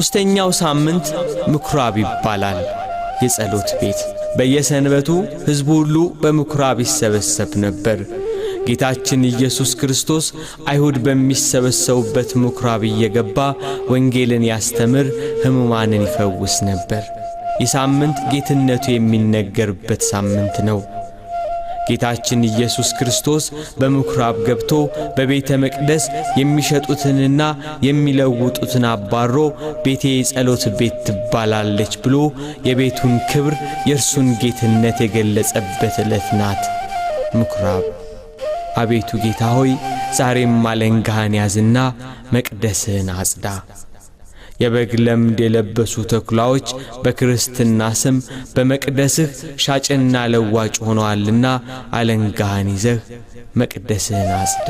ሶስተኛው ሳምንት ምኩራብ ይባላል። የጸሎት ቤት በየሰንበቱ ሕዝቡ ሁሉ በምኩራብ ይሰበሰብ ነበር። ጌታችን ኢየሱስ ክርስቶስ አይሁድ በሚሰበሰቡበት ምኩራብ እየገባ ወንጌልን ያስተምር፣ ሕሙማንን ይፈውስ ነበር። ይህ ሳምንት ጌትነቱ የሚነገርበት ሳምንት ነው። ጌታችን ኢየሱስ ክርስቶስ በምኩራብ ገብቶ በቤተ መቅደስ የሚሸጡትንና የሚለውጡትን አባሮ ቤቴ የጸሎት ቤት ትባላለች ብሎ የቤቱን ክብር የእርሱን ጌትነት የገለጸበት ዕለት ናት ምኩራብ። አቤቱ ጌታ ሆይ ዛሬም አለንጋህን ያዝና መቅደስህን አጽዳ። የበግ ለምድ የለበሱ ተኩላዎች በክርስትና ስም በመቅደስህ ሻጭና ለዋጭ ሆነዋልና አለንጋህን ይዘህ መቅደስህን አጽዳ።